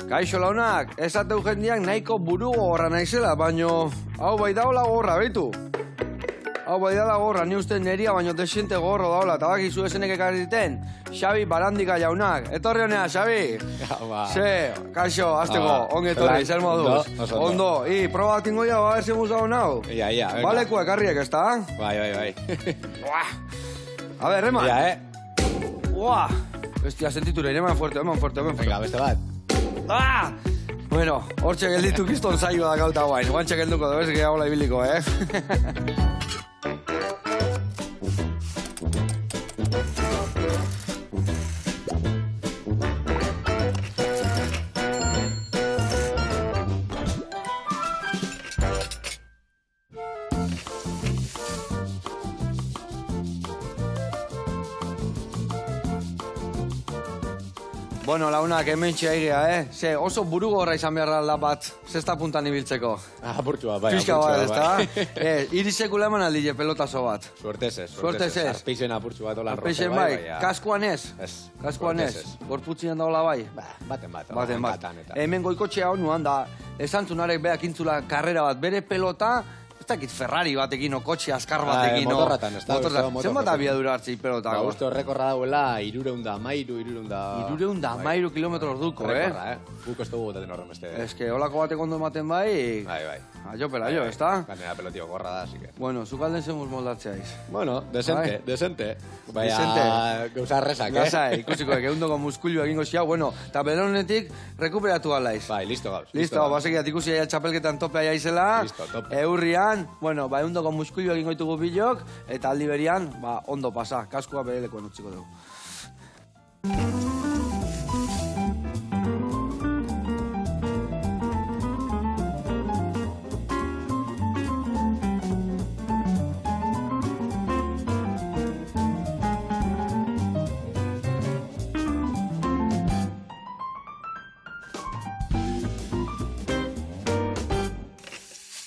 Kaixo launak, esateu jendiak nahiko buru gogorra naizela, baino hau bai daola gogorra, beitu. Hau bai daola gogorra, ni uste neria baino desiente gogorro daola, eta bakizu esenek ekarri diten, Xabi Barandika jaunak. Etorri honea, Xabi? Ze, kaixo, azteko, onge etorri, zer moduz. Ondo, proba bat ingo ya, ber zemuz hau nau. Ia, venga. Balekua ekarriek, ez da? Bai. A ver, eman. Uah, bestia, sentiture, eman fuerte. Venga, beste bat. Ah! Bueno, hortxe gelditu kiston zaioa da gauta guain. Guantxe gelduko dugu, ez gehiagola ibiliko, Bueno, launak, hemen txeaigea, Ze, oso buru gorra izan behar da bat, zesta puntan ibiltzeko. Apurtxua, bai. Pizka bat, ez da? Irisekula eman aldi pelotazo bat. Suertez ez. Arpeixen apurtxu bat olan roze, Arpeixen bai. Kaskuan ez? Ez. Kaskuan ez? Gorputzien daola bai? Baten. Hemen goikotxea honuan da, esantzunarek beak intzula karrera bat, bere pelota, ez dakit Ferrari batekin, o kotxe askar batekin, motorratan, ez da? Zenbat abiadura hartzi pelotako? Uste horrekorra dauela, 300 kilometros duko, Guk ez dugu gotaten horren beste. Ez que holako batek ondo ematen bai... Bai. Aiopela, ez da? Ganera pelotio gorra da, así que... Bueno, zukalden zemuz moldatzeaiz. Bueno, desente. Baina, gauza arrezak, Gazai, ikusiko, egundoko muskulu egingo xia, bueno, eta belonetik rekuperatu alaiz. Bai, listo gauz. Listo, basekiat ikusi aia txapelketan tope aia izela. Listo, tope. Eurrian, bueno, egundoko muskulu egingo ditugu bilok, eta aldi berian, ondo pasa, kaskua bere lekoen utziko dugu.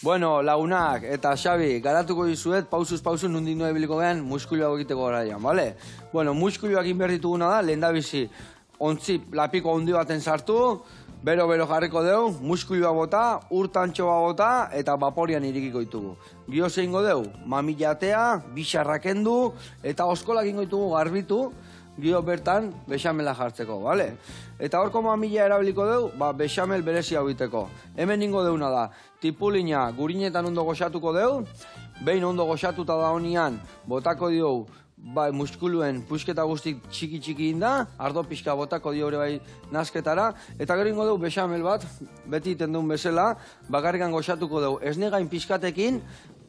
Bueno, lagunak eta Xabi, garatuko dizuet, pausuz nundik noa ebiliko gehan muskuluak egiteko garaian, bale? Bueno, muskuluak egin behar dituguna da, lehen da bizi, ontzi lapiko handi baten sartu, bero jarriko dugu, muskulua bota, urtantxoa bota, eta vaporian irikiko ditugu. Gio zeingo dugu, mamillatea, bisarrak endu, eta oskolak ingo ditugu garbitu, gio bertan bexamela jartzeko, bale? Eta horko mamilla erabiliko dugu, bexamel berezi hau biteko. Hemen ingo deuna da, tipulina gurinetan ondo goxatuko dugu, behin ondo goxatuta da honian, botako diogu, muskuluen pusketa guztik txiki inda, ardo pixka botako dio bai nazketara, eta gero ingo dugu bexamel bat, beti iten duen bezala, bakarrikan goxatuko dugu, esnegain pixkatekin,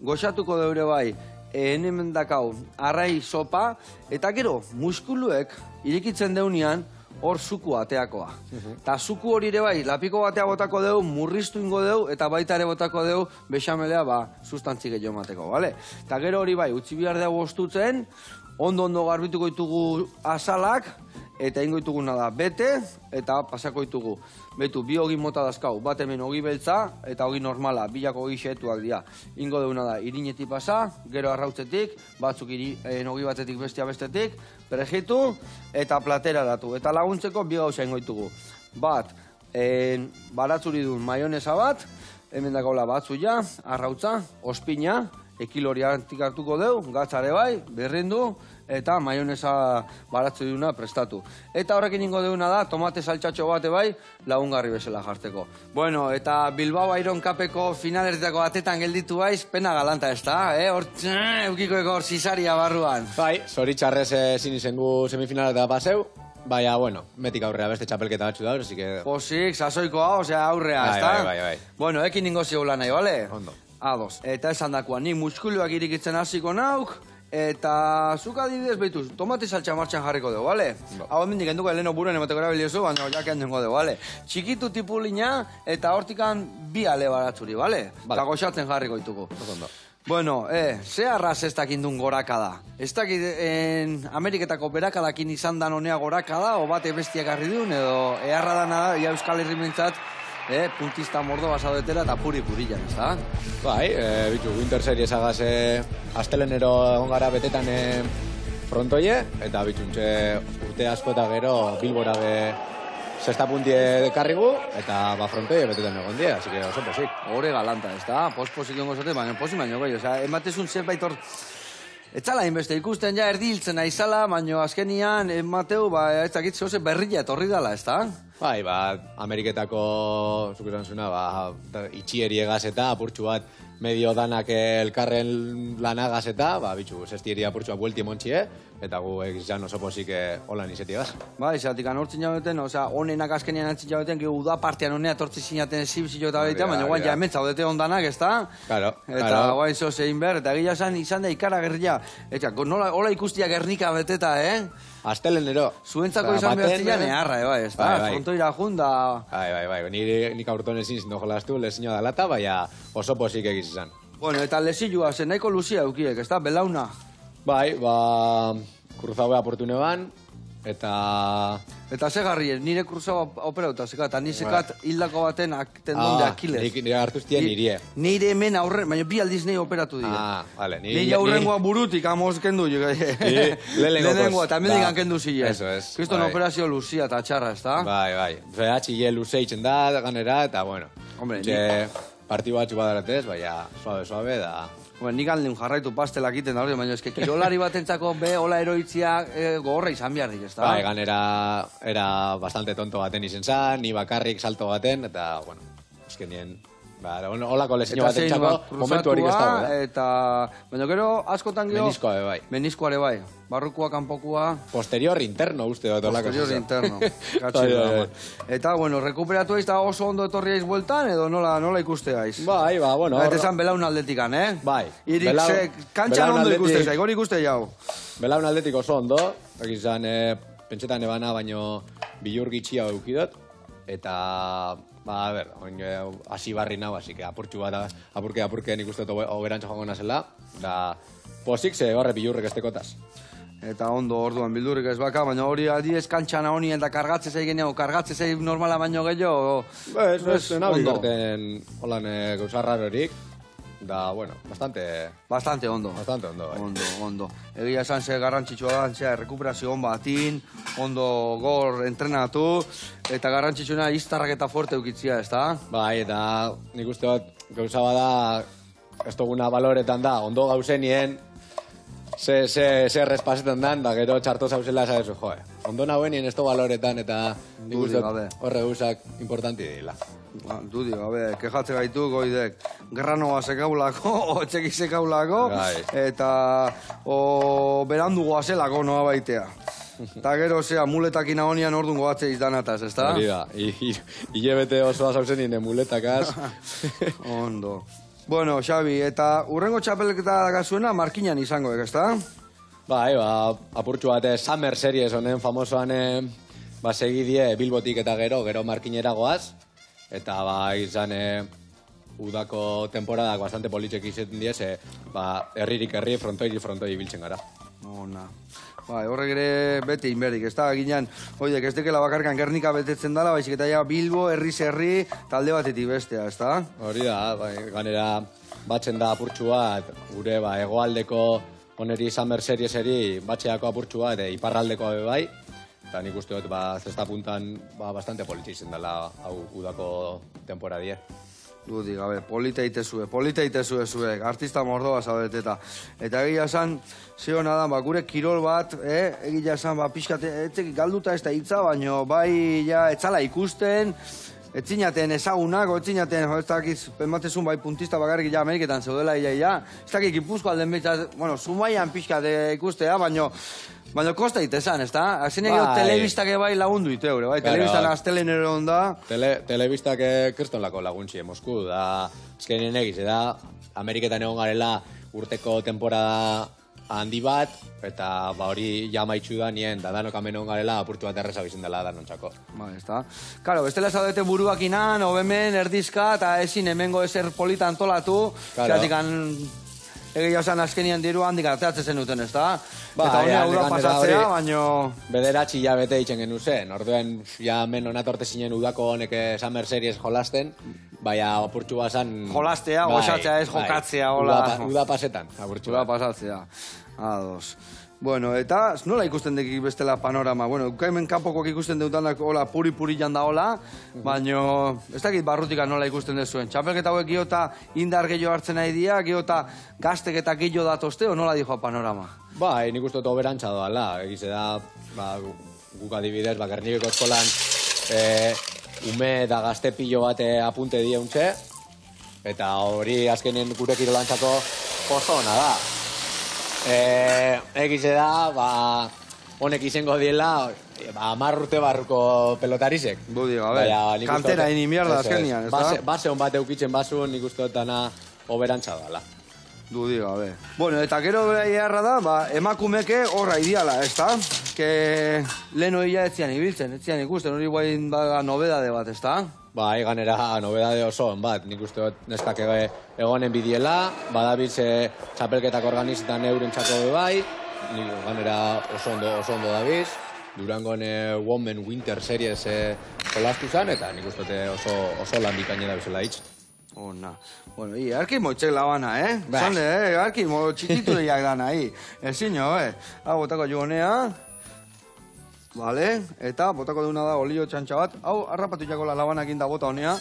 goxatuko dugu bai, hemen dakau, arrai sopa, eta gero, muskuluek irikitzen deunean, hor zuku ateakoa. Eta zuku hori ere bai, lapiko batea botako dugu, murriztu ingo dugu, eta baita ere botako dugu, bexamelea, sustantzi gehiago mateko, bale? Eta gero hori bai, utzi behar dugu ostutzen, ondo garbituko ditugu azalak, eta ingo dituguna da bete, eta pasako ditugu. Betu, bi hogi mota dazkau, bat hemen hogi beltza, eta hogi normala, bilako hogi xeetuak dira. Ingo deuna da, irinetik pasa, gero arrautzetik, batzuk hogi batzetik bestia bestetik, perejitu, eta platera datu. Eta laguntzeko bi gauza ingo ditugu. Bat, baratzuri duen maionesa bat, hemen dagoela batzuia, arrautza, ospina, ekilori hartuko dugu, gatzare bai, berrindu, eta maionesa baratzu duna prestatu. Eta horrekin ingo duguna da, tomate saltxatxo bate bai, lagungarri bezala jarteko. Bueno, eta Bilbao Iron Cupeko finalertako batetan gelditu baiz, pena galanta ez da, hor eukiko hor zizaria barruan. Bai, zoritxarrez ezin izengu semifinaleta paseu, baina, bueno, metik aurrea beste txapelketa batzu daur, así que... Posik, sasoikoa, osea, aurrea, ez da? Bai. Bueno, ekin ingo ziola nahi, bale? Ondo. Ados. Eta esan dakoa, nik muskuluak irikitzen hasiko nauk, eta zuk adibidez behituz, tomate saltxa martxan jarriko dugu, bale? Hau hemendik enduko heleno buruan emateko erabiliozu, baina jakean dengo dugu, bale? Txikitu tipulina eta hortikan bi ale baratzuri, bale? Eta goxatzen jarriko ditugu. Bueno, ze arraz ez dakindun goraka da? Ez dakit Ameriketako berakadakin izan dan honea goraka da, o bate bestiak harri duen, edo eharra dana da, ia Euskal Herri mintzat, puntista mordo basaudetela eta puri-purillan, ez da? Bai, bitu, Winter Series agaz astelenero egon gara betetan frontoie, eta bitxuntxe urte asko eta gero Bilbora be zesta puntie karrigu, eta frontoi betetan egon dira, así que oso posik. Hore galanta, ez da? Posik ongo zote, baina posi baino gehi, osea, ematezun zerbait hor... Etzala inbeste, ikusten ja erdiltzen aizala, baina azkenian emateu, ez dakit zehose berria etorri dala, ez da? Bai, Ameriketako, zuk esan zuna, itxieri egaz eta apurtxu bat medio danak elkarren lanagaz eta, bitxu, zestieri apurtxu bat buelti emontxie, eta gu egizan oso posik holan izeti egaz. Bai, zatik anortzin jabeten, osea, honenak azkenian antzin jabeten, gehu uda partean honea tortzi zinaten esibizio eta baita, baina guain ja emetza odete ondanak, ez da? Claro, Eta guain zo zein behar, eta egia izan da ikara gerria. Eta, hola ikustia Gernika beteta, Astelenero. Zuentzako izan behar zilean eharra, bai, ez da? Frontoira junda... Bai, nik aurton ezin zindu jolaztu, lezino da lata, baina oso posik egiz izan. Bueno, eta lezilua, zen nahiko luzia eukiek, ez da? Belauna. Bai, kruzau aportu neban, eta... Eta segarri, nire kruzau operauta zekat, eta nizekat hildako baten tendon de Aquiles. Nire hartuztien nirie. Nire hemen aurren, baina bi aldiz nahi operatu dira. Vale. Nire aurrengoa burutik amos kendu. Lehenengoa, eta mendikan kendu zile. Eso es. Kriston operazio luzia eta txarra, ez da? Bai. Featxile luze itzen da, ganera, eta bueno. Hombre, partidu batxu badaratez, baina suave, da... Bueno, nik aldun jarraitu pastelak iten da hori, baina eske kirolari batentzako hola eroitzia gogorra izan behar dik, ez da? Bai, ganera era bastante tonto baten izen zan, ni bakarrik salto baten, eta, bueno, eskenien... Holako lezino baten txako, momentu horik ez dago, Eta, baina gero, askotan gero... Meniskoa bai. Meniskoare bai. Barrukua, kanpokua... Posterior interno, uste dut. Posterior interno. Eta, bueno, rekuperatu eiz da oso ondo etorri eiz bueltan, edo nola ikuste aiz? Bai, bueno... Eta esan belaun aldetikan, Bai. Irik, kantxan ondo ikuste zaiz, gori ikuste jau. Belaun aldetik oso ondo, egizan, pentsetan ebana, baino bilur gitxia eukidot, eta... hasi barri nau, hasi que apurtxu bat, apurke nik uste oberantza joango nazela, da posik ze barre bilurrek estekotaz. Eta ondo orduan bildurrik ez baka, baina hori adiez kantxana honien eta kargatze zei geneago, kargatze zei normala baino gehiago... Ez nahi gerten holan gauzarrarorik, da, bueno, bastante ondo. Bastante ondo, bai. Ondo. Egia esan ze garrantzitsua da, rekuperazio hon batin, ondo gor entrenatu, eta garrantzitsuna iztarrak eta fuerte eukitzia, ez da? Bai, eta nik uste dut gauza bada, ez duguna baloretan da, ondo gauzenien, ze respasetan dan, da gero txarto zauzela esadezu, ondo nagoenien ez du baloretan, eta nik uste dut horre gauzak importanti dira. Dudi, gabe, kejatze gaitu goidek granoa sekaulako, otxeki sekaulako, eta berandu goazelako noa baitea. Eta gero, muletakin ahonian orduan goatze izdanataz, ez da? Hori da, hilebete osoa zauzen nire muletakaz. Ondo. Bueno, Xabi, eta urrengo txapelketa dagazuena markinan izango, ez da? Bai, apurtxu bate Summer Series honen famosoan segidie Bilbotik eta gero markinera goaz. Eta izan udako temporadak bastante politxek izaten diez, herririk herri, frontoi biltzen gara. Ona. Bai, horrek ere bete inberdik, ez da, ginean, oidek, ez dekela bakarkan Gernika betetzen dala, baizik eta ja Bilbo, herri, talde batetik bestea, ez da? Hori da, ganera batzen da apurtxu bat, gure hegoaldeko oneri Summer Serieseri batxeako apurtxu bat, iparraldeko bai, eta nik uste dut, zesta puntan, bastante politxe izen dela, hau udako temporadie. Dudi, gabe, politeite zue, artista mordoa zaudeteta. Eta egia esan, zehona da, gure kirol bat, egia esan, pixkat, etzek galduta ez da hitza, baino, bai, ja, etzala ikusten, etzinaten ezagunak, etzinaten, ez dakiz, penbatezun bai puntista bakarrik, ja, Ameriketan zeudela, ez dakik Gipuzko alden behitzat, bueno, Zumaian pixkat ikustea, baina kosta itezan, ez da? Azien egin telebistak bai lagundu iteure, bai? Telebistan astelenero onda. Telebistak kriston lako laguntzi, Mosku, da, ezkenien egiz, da, Ameriketan egon garela urteko temporada handi bat, eta hori jamaitxu da nien, da danok amen egon garela apurtu bat erreza bizen dela danontzako. Ba, ez da. Karo, bestela zaudete buruak inan, obemen, erdizka, eta ezin hemengo ezer polita antolatu, zeatikan... Egia esan azkenian diru handik ateatzen zen duten, ez da? Eta hori hau da pasatzea, baino... Bederatzi hilabete itzen genu zen, orduen ja men onatorte zinen udako honek Summer Series jolasten, baina apurtxu bazan... Jolastea, goxatzea ez jokatzea, hola... Uda pasetan, apurtxu. Uda pasatzea, ados. Bueno, eta nola ikusten dekik bestela panorama? Bueno, hemen kanpokoak ikusten dutanak hola puri-puri janda hola, baina ez dakit barrutika nola ikusten dezuen. Txapelketa hauek giota indar gehiago hartzen nahi dia, giota gaztek eta gehiago datozte, o nola dijoa panorama? Bai, nik uste dut oberantza doala. Egize da, guk adibidez, Gernikeko eskolan ume da gazte pilo bat apunte dieuntxe, eta hori azkenen gure kirolantzako oso ona da. Egize da, honek izango diela, 10 urte barruko pelotarizek. Budio, a ver, kantera ini mierda azkenian, ez da? Base hon bat eukitzen bazun, nik uste dut dana oberantza doala. Dudio, a ver. Bueno, eta gero beharra da, emakumeke horra ideala, ez da? Que leheno ia etzian ibiltzen, etzian ikusten, hori guain nobedade bat, ez da? Bai, ganera nobedade oso bat, nik uste dut neskak egonen bidiela, badabiz txapelketak organizetan eurentzako bai, nik ganera oso ondo dabiz, Durangon Women Winter Series jolastu zen, eta nik uste dut oso lan bikaine da bizela hitz. Ona. Bueno, arki moitzek labana, Zonde, arki txikitu deiak dana, Ezin jo, Hau botako jonea. Vale, eta botako duna da olio txantxa bat. Hau, harrapatu jako labanakin da bota honea.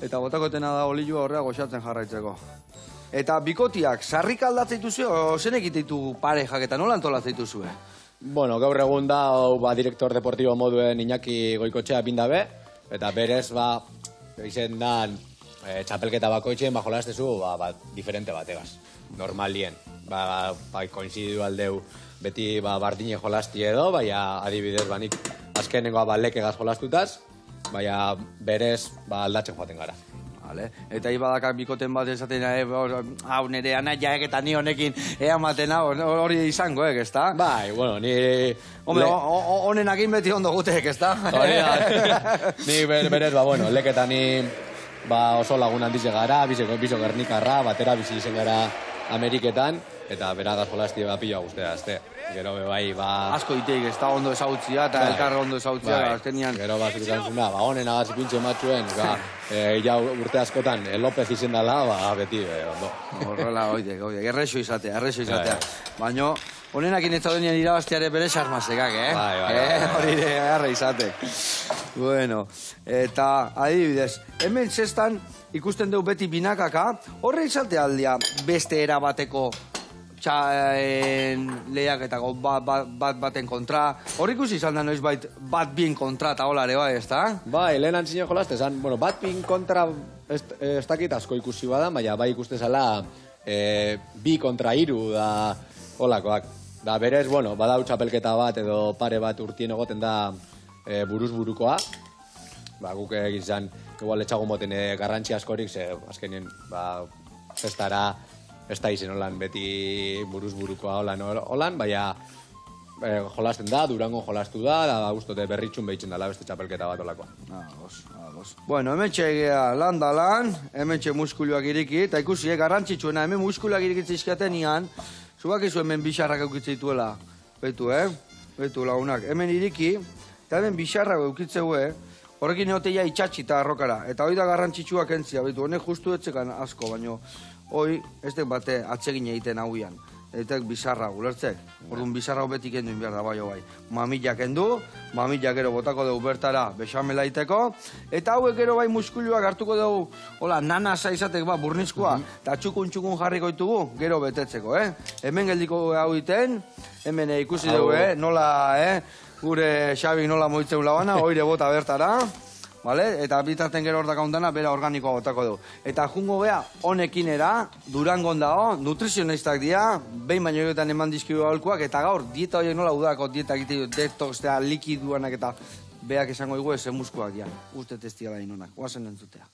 Eta botako etena da olioa horrea goxatzen jarraitzeko. Eta bikotiak, sarrik aldatzen dituzue, o zenek ititu parejak eta nola antolatzen dituzue? Bueno, gaur egun da, direktor deportibo moduen Iñaki Goikotxea bindabe, eta berez, izen dan, txapelketa bakoitzen, jolaztezu, diferente bategaz, normalien. Koinzidu aldeu beti bardine jolasti edo, baina adibidez, nik azkenengoa lekegaz jolastutaz, baina berez aldatzen joaten gara. Eta ibadakak bikoten bat esaten, hau nire anaiaek eta ni honekin eamaten hori izango, ez da? Bai, bueno, ni... Hombre, honenakin beti ondo gutek, ez da? Ni berez, leketa ni oso lagun handize gara, bizo Gernikarra, batera bizi izen gara Ameriketan, eta beragaz jolasti pila guztea, azte. Gero bai, asko iteik, ez da ondo ezagutzia, eta elkarra ondo ezagutzia, azkenian... Gero zurikantzuna, honen agazi pintxe matxuen, ja urte askotan, López izen dala, beti, ondo. Horrela, oide, errexo izatea. Baina, honenakin ez zaudenian irabastiare bere sarmazekak, Hori erre izatek. Bueno, eta adibidez, hemen zestan ikusten dugu beti binakaka, horre izate aldia beste erabateko lehiaketako baten kontra. Hor ikusi izan da noiz bat bin kontra eta holare bai, ez da? Bai, lehen antzine jolazte zan, bat bin kontra ez dakit asko ikusi badan, baina bai ikuste zala bi kontra iru da holakoak. Da berez, badau txapelketa bat edo pare bat urtien egoten da buruz-burukoa. Guk egin zan, igual etxagun moten garrantzi askorik, azkenien festara ez da izen holan beti buruz-burukoa holan, baina jolasten da, Durangon jolastu da ustote berritxun behitzen dala beste txapelketa bat olakoa. Bueno, hemen txegea lan da lan, hemen txe muskuluak iriki, eta ikusi, garrantzitsuena, hemen muskuluak irikitzen izkaten ian, zubak izu hemen bixarrak eukitzen dituela. Betu lagunak, hemen iriki, eta hemen bixarrak eukitzen horrekin egoteia itxatxi eta arrokara. Eta hori da garrantzitsuak entzia, betu, honek justu etxekan asko, baino, hoi, ez dek bate atsegin egiten hauian. Eta bizarra, gulertzek. Orduan bizarra betik enduin behar da, bai. Mamillak endu, mamillak gero botako dugu bertara bexamelaiteko, eta hauek gero bai muskuluak hartuko dugu, hola, nanasa izatek burnizkoa, eta txukun jarriko ditugu, gero betetzeko, Hemen geldiko hau iten, hemen ikusi dugu, nola, gure Xabik nola moitzeu labana, oire bota bertara, eta bitarten gero hordak ondana, bera organikoa botako du. Eta jungo beha, honekin era, Durangon dago, nutrizionistak dira, behin baino egoetan eman dizkidu aholkuak, eta gaur, dieta horiek nola udako, dieta egite detox, likiduanak eta beak esango dugu ez emuskoak, uste testiala inonak, guazen entzutea.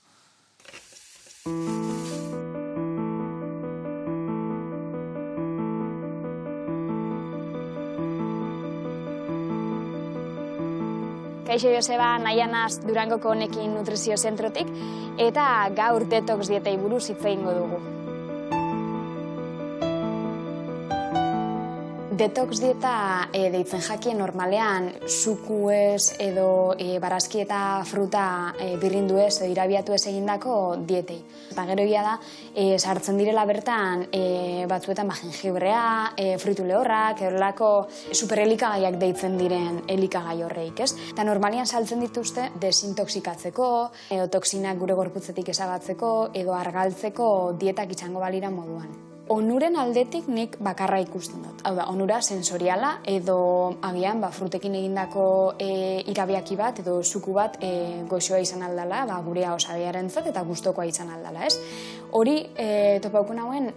Kaixo Joseba, nahianaz Durangoko honekin nutrizio zentrotik, eta gaur detox dietei buruz hitz egingo dugu. Detox dieta deitzen jakien normalean suku ez edo barazki eta fruta birrindu ez edo irabiatu ez egindako dietei. Eta gero egia da, sartzen direla bertan batzuetan jengibrea, fritu lehorrak, erolako superelikagaiak deitzen diren elikagai horreik, ez? Eta normalean saltzen dituzte desintoxikatzeko, edo toksinak gure gorputzetik ezabatzeko, edo argaltzeko dietak izango balira moduan. Onuren aldetik nik bakarra ikusten dut. Hau da, onura sensoriala edo agian frutekin egindako irabiaki bat edo suku bat goxoa izan aldala, gurea osabiarentzat eta gustokoa izan aldala, ez? Hori topauko nauen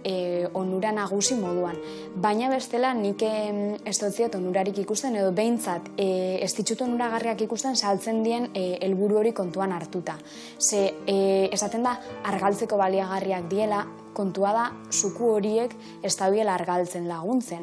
onura nagusi moduan. Baina bestela nik ez dut ziot onurarik ikusten edo behintzat ez ditut onuragarriak ikusten saltzen dien helburu hori kontuan hartuta. Ze esaten da argaltzeko baliagarriak diela, kontua da, suku horiek ez daudiela argaltzen laguntzen.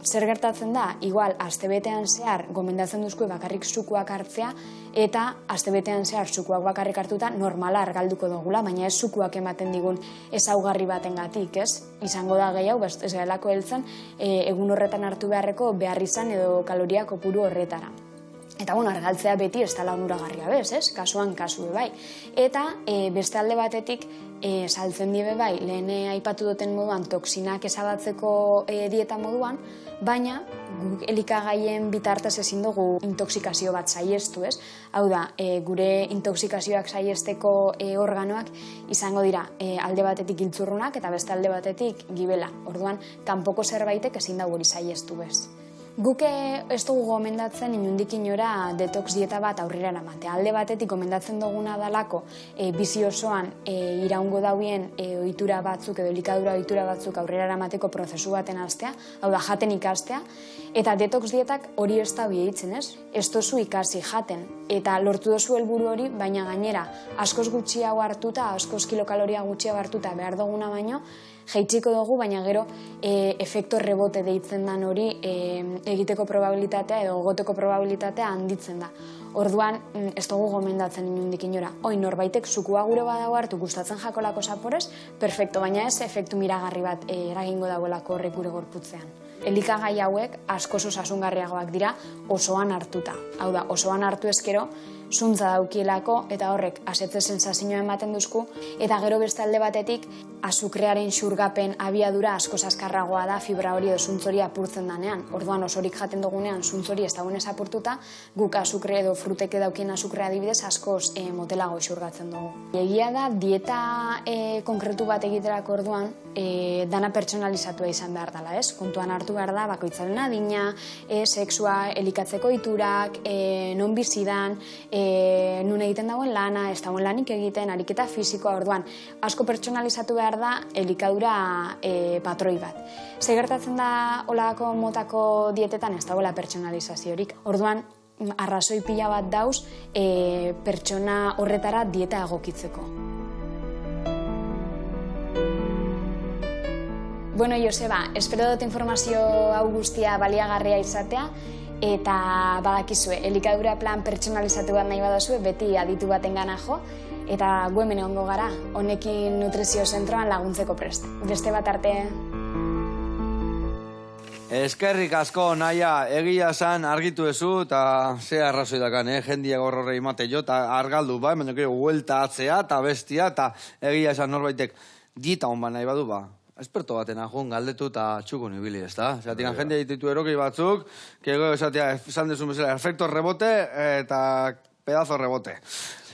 Zer gertatzen da, igual, astebetean zehar gomendatzen duzkue bakarrik sukuak hartzea, eta astebetean zehar sukuak bakarrik hartuta normala argalduko dugula, baina ez sukuak ematen digun ezaugarri batengatik, ez? Izango da gehiago, ez gaelako heltzen, egun horretan hartu beharreko behar izan edo kaloria kopuru horretara. Eta, argaltzea beti ez dela onuragarria bez, ez? Kasuan kasu bai. Eta beste alde batetik saltzen die bai, lehen aipatu duten moduan toksinak ezabatzeko dieta moduan, baina guk elikagaien bitartez ezin dugu intoxikazio bat saihestu, ez? Hau da, gure intoxikazioak saiesteko organoak izango dira alde batetik giltzurrunak eta beste alde batetik gibela. Orduan, kanpoko zerbaitek ezin dugu hori saihestu bez. Guk ez dugu gomendatzen inundik inora detox dieta bat aurrera eramatea. Alde batetik gomendatzen duguna dalako bizi osoan iraungo dauen ohitura batzuk edo elikadura ohitura batzuk aurrera eramateko prozesu baten hastea, hau da jaten ikastea, eta detox dietak hori ez da biheitzen, ez? Ez dozu ikasi jaten eta lortu dozu helburu hori, baina gainera askoz gutxiago hartuta, askoz kilokaloria gutxiago hartuta behar duguna baino, jaitsiko dugu, baina gero efekto rebote deitzen dan hori egiteko probabilitatea edo goteko probabilitatea handitzen da. Orduan, ez dugu gomendatzen inundik inora. Oin norbaitek sukua gure badago hartu gustatzen jakolako zaporez, perfecto, baina ez efektu miragarri bat eragingo dagoelako horrek gure gorputzean. Elikagai hauek askoz osasungarriagoak dira osoan hartuta. Hau da, osoan hartu ezkero, zuntza daukielako eta horrek asetze sensazioa ematen duzku, eta gero beste alde batetik azukrearen xurgapen abiadura askoz azkarragoa da fibra hori edo zuntz hori apurtzen danean. Orduan osorik jaten dugunean zuntz hori ez dagoenez apurtuta, guk azukre edo fruteke daukien azukre adibidez askoz motelago xurgatzen dugu. Egia da, dieta konkretu bat egiterako orduan dana pertsonalizatua izan behar dela, ez? Kontuan hartu behar da, bakoitzaren adina, sexua, elikatzeko iturak, non bizidan, nun egiten dagoen lana, ez dagoen lanik egiten, ariketa fisikoa, orduan, asko pertsonalizatu behar da elikadura patroi bat. Ze gertatzen da olako motako dietetan ez dagoela pertsonalizaziorik. Orduan, arrazoi pila bat dauz pertsona horretara dieta egokitzeko. Bueno, Joseba, espero dut informazio hau guztia baliagarria izatea, eta badakizue, elikadura plan pertsonalizatu bat nahi badazue, beti aditu baten gana jo, eta gu hemen egongo gara, honekin nutrizio zentroan laguntzeko prest. Beste bat arte. Eskerrik asko, naia, egia esan argitu ezu, eta ze arrazoi dakan, jendia gorrore imate jo, eta argaldu, bai, baina gero, huelta atzea, eta bestia, eta egia esan norbaitek dieta hon ba nahi badu, ba. Esperto baten ahun galdetu eta txukun ibili, ez da? Zeratik, jendea dititu erokei batzuk, kego esan dezun bezala, efekto rebote eta pedazo rebote.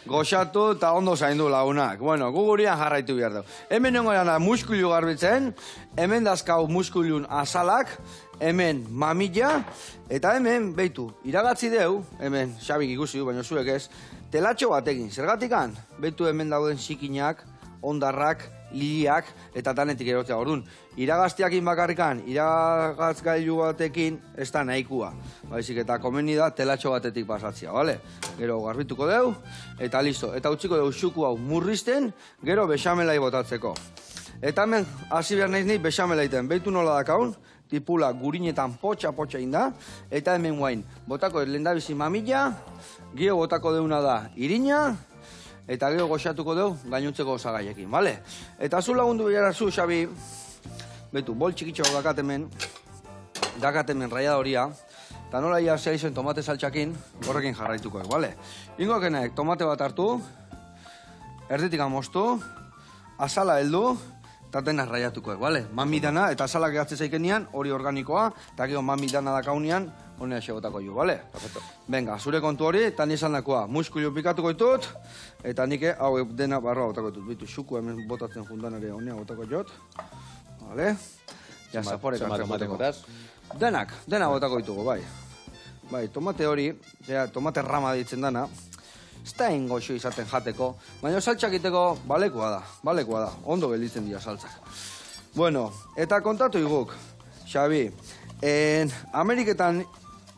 Goxatu eta ondo zaindu lagunak. Bueno, gugurian jarraitu behar dugu. Hemen nengo da muskulu garbitzen, hemen dazkau muskulun azalak, hemen mamilla, eta hemen, beitu, iragatzi deu, hemen, Xabik ikusi du, baina zuek ez, telatxo batekin, zergatikan, beitu hemen dauden zikinak, ondarrak, hiliak eta tanetik erotzea. Orduan, iragaztiakin bakarrikan, iragazgailu batekin, ez da nahikua. Baizik eta komeni da telatxo batetik pasatzea, bale? Gero garbituko deu, eta listo. Eta utziko deu xuku hau murrizten, gero bexamelai botatzeko. Eta hemen, hasi behar nahiz nahi bexamelaiten. Beitu nola dakaun, tipula gurinetan potxa inda, eta hemen guain, botako lehendabizi mamilla, gero botako deuna da irina, eta gero goxatuko dugu gainuntzeko osagaiekin, bale? Eta zu lagundu behar zu, Xabi, betu, bol txikitxo dakat hemen, dakatemen raiadoria, eta nola ia zea izen tomate saltxakin, horrekin jarraitukoek, bale? Ingokenek tomate bat hartu, erditik amostu, azala heldu, eta dena raiatukoek, bale? Mamidana, eta azala gehatzen zaikenian, hori organikoa, eta gero mamidana dakaunean, honea segotako jo, bale? Perfecto. Venga, zure kontu hori, eta nizan dakoa, muskulu pikatuko ditut, eta nik hau dena barroa botako ditut. Bitu, xuku hemen botatzen jundan ere honea botako jot, bale? Ja, zapore kartzeko. Dena botako ditugu, bai. Bai, tomate hori, tomate rama ditzen dana, ez da ingoxo izaten jateko, baina saltxak iteko balekoa da, ondo gelditzen dira saltzak. Bueno, eta kontatu iguk, Xabi, Ameriketan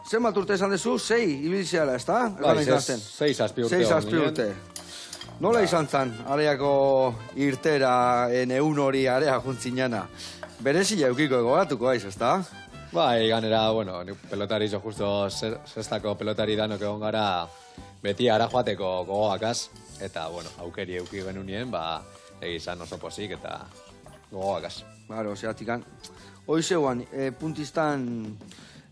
zenbat urte esan dezu, 6 ibilizeala, ez da? Bai, 6 azpi urte. 6 azpi urte. Nola izan zan, areako irtera, eun hori area juntzinana? Berezila eukiko egoratuko aiz, ez da? Bai, ganera, bueno, pelotari zo justo sextako pelotari danok egon gara beti ara joateko gogoakaz, eta, bueno, aukeri euki genunien, egizan oso posik eta gogoakaz. Claro, zehatikan, hoi zeuan, puntistan,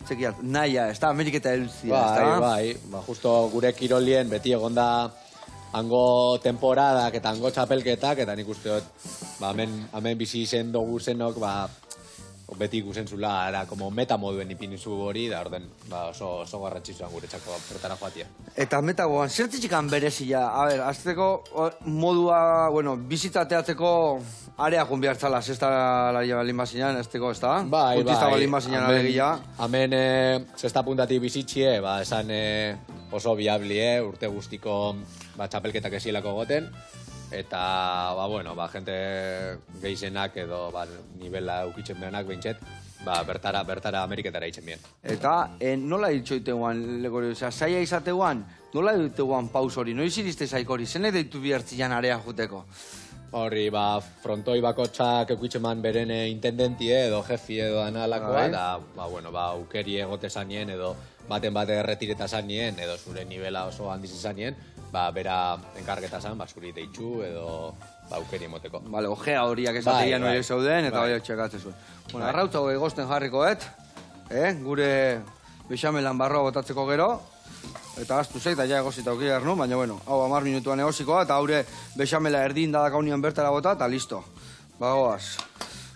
txekiat, naia, ez da, Ameriketa eluzia, ez da? Bai, justo gure kirolien beti egonda hango temporadak eta hango txapelketak, eta nik uste dut, hemen bizi izen dugu zenok, beti ikusen zula, era, como meta moduen ipinizu hori, da orden, oso garrantzitsuan gure txako bertara joatia. Eta metagoan, zertitxikan berezia, a ber, azteko modua, bueno, bizitateatzeko area jun bihartzala, zesta laria balin bazinan, azteko, ez da? Bai, puntista balin bazinan alegia. Hemen, zesta puntatik bizitxie, esan oso biablie, urte guztiko txapelketak esielako goten, eta, bueno, gente gehizenak edo nivela eukitzen behanak behintxet, bertara Ameriketara itzen bien. Eta nola ditxoiteuan, legori, osea, saia izateuan, nola diteuan paus hori, noiz iriste zaikori, zenek deitu bihartzian area juteko? Hori, frontoi bakotxak eukitzeman beren intendentie edo jefi edo analakoa, eta, aukeri egote zanien edo baten bate erretireta zanien edo zure nivela oso handiz zanien, bera enkargeta zan, zuri deitxu edo aukeri emoteko. Bale, ojea horiak esategian hori zeuden eta hori txekatzen zuen. Bueno, arrautza hori egozten jarrikoet, gure bexamelan barroa botatzeko gero, eta aztu zei, eta ja egozita auki garnu, baina, bueno, hau 10 minutuan egozikoa, eta haure bexamela erdin dadakaunian bertara bota, eta listo. Bagoaz.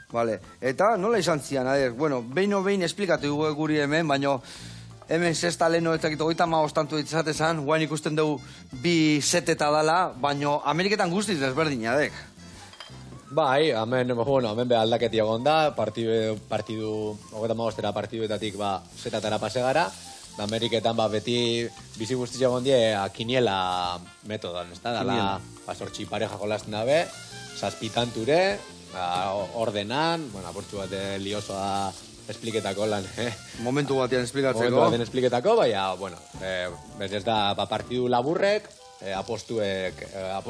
Vale. Eta nola izan zian, bueno, behin esplikatu dugu guri hemen, baina hemen zesta leheno ez dakit 35 tantu ditzatezan, guain ikusten dugu 2 seteta dala, baina Ameriketan guztiz desberdin, adek. Bai, hemen behar aldaketi egon da, partidu 35 partiduetatik zetatara pase gara, Ameriketan beti bizi guztiz egon die kiniela metodan, ez da? Dala, sortxi pareja jolazten dabe, zazpitanture, ordenan, aportxu bat liosoa espliketako lan, Momentu batean esplikatzeko. Momentu batean espliketako, ez da partidu laburrek, apostuek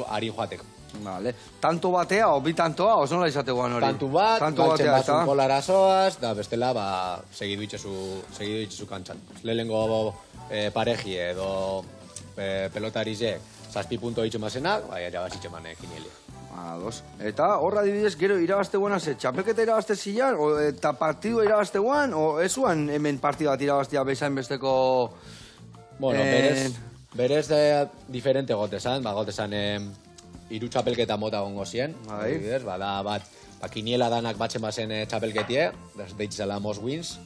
ari joateko. Vale. Tanto batea, o bi tantoa, oso nola izategoan hori? Tanto bat, galtzen batzun kolara zoaz, da bestela, segidu itxezu kantxan. Lehenengo pareji edo pelotarizek, 7 punto itxu mazenak, irabazitxe mane kinielia. Eta horra adibidez, gero irabazte guan, txapelketa irabazte zilan, eta partidua irabazte guan, o ez guan hemen partidu bat irabaztea bezain besteko... Bueno, berez diferente gotezan, gotezan hiru txapelketa mota gongo zien, adibidez, kiniela danak batzen bazen txapelketie, deitzela most wins,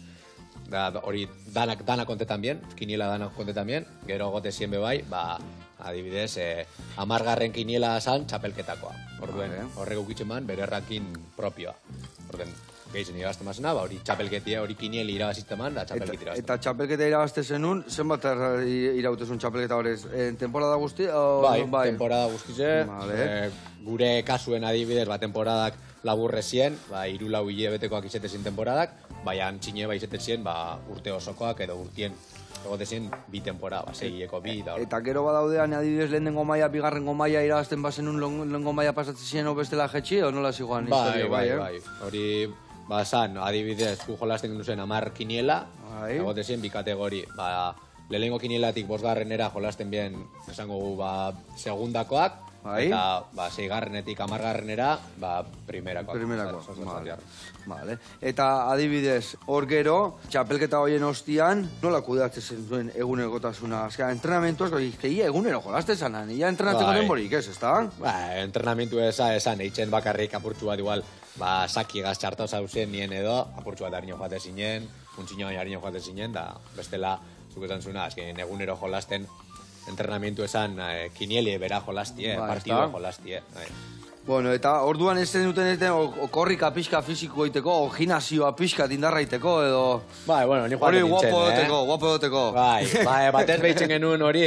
hori danak kontetan bien, kiniela danak kontetan bien, gero gote zien bebai, adibidez, 10. kiniela zan txapelketakoa. Horrek ukitzen man, bere rankin propioa. Gehizen irabazte mazena, hori txapelketia, hori kinieli irabazite man, da txapelketa irabazte. Eta txapelketa irabazte zenun, zenbat irautezun txapelketa horrez? Temporada guzti? Bai, temporada guztize. Gure kasuen adibidez, temporadak laburre zien, 3-4 hilebetekoak izetezin temporadak, antxine izetezien urte osokoak edo urtien egotezien 2 temporada, 6eko 2 da hori. Eta gero badaudean adibidez lehenengo maia, bigarrengo maia irabazten bazenun lehenengo maia pasatzen ziren o bestela jetxi, o nola ziguan historia? Bai. Hori, adibidez, gu jolasten genduzen 10 kiniela, egotezien 2 kategori. Lehenengo kinielatik 5. jolasten bien, esango gu, segundakoak, Bai. Eta, seigarrenetik 10garrenera, primerakoak. Primerakoak, vale. Eta adibidez, hor gero, txapelketa hoien ostian, nola kudeatzen zuen egunerokotasuna? Azka, entrenamentuaz, ia egunero jolaste zanan, ia entrenatzeko denborik, ez da? Entrenamentu esan, eitzen bakarrik apurtxu bat igual, saki gaztxartau zauzen nien edo, apurtxu bat harino joate zinen, funtzino harino joate zinen, da bestela, zuk esan zuna, azken egunero jolasten, entrenamentu esan kinielie bera jolastie, partido jolastie. Bueno, eta orduan ez duten korrika pixka fiziko egiteko, o gimnasioa pixka tindarraiteko, edo... Bueno, ni hori joaten guapo duteko. Batez behitzen genuen hori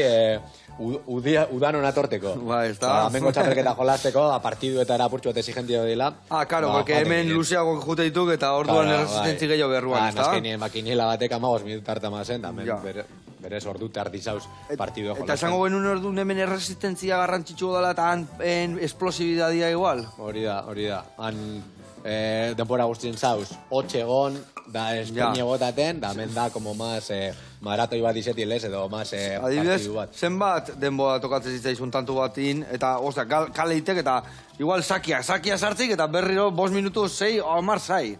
udan onatorteko. Ez da. Hemengo txapelketa jolasteko, partiduetara apurtxu bat exigentia dira. Claro, porque hemen luzeago jute dituk eta orduan erresistentzi gehiago berruan, ez da? Azkenien, kiniela batek 15 minutu hartamazen, da berez ordu tardizauz partidua jolazten. Eta esango genuen orduan hemen erresistentzia garrantzitsu dela eta han esplosibidadia igual? Hori da. Han denbora guztien zauz, 8 egon, da espeine gotaten, da hemen da como más maratoi bat izetielez edo más partidu bat. Adibidez, zenbat denbora tokatzen zitzaizun tantu batin, eta kaleitek eta igual sakia sartzik eta berriro 5 minutu 6 o 10 zai.